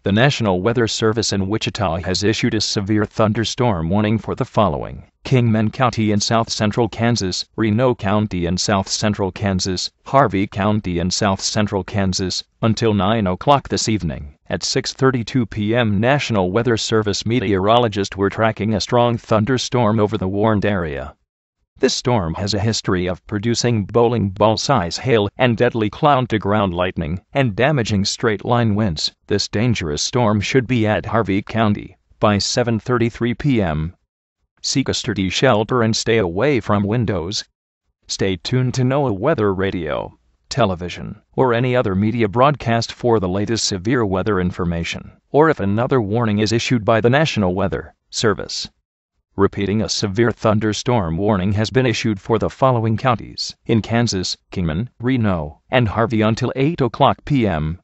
The National Weather Service in Wichita has issued a severe thunderstorm warning for the following: Kingman County in south central Kansas, Reno County in south central Kansas, Harvey County in south central Kansas, until 9 o'clock this evening. At 6:32 p.m. National Weather Service meteorologists were tracking a strong thunderstorm over the warned area. This storm has a history of producing bowling ball-size hail and deadly cloud-to-ground lightning and damaging straight-line winds. This dangerous storm should be at Harvey County by 7:33 p.m. Seek a sturdy shelter and stay away from windows. Stay tuned to NOAA Weather Radio, television, or any other media broadcast for the latest severe weather information, or if another warning is issued by the National Weather Service. Repeating, a severe thunderstorm warning has been issued for the following counties in Kansas: Kingman, Reno, and Harvey until 8 o'clock p.m.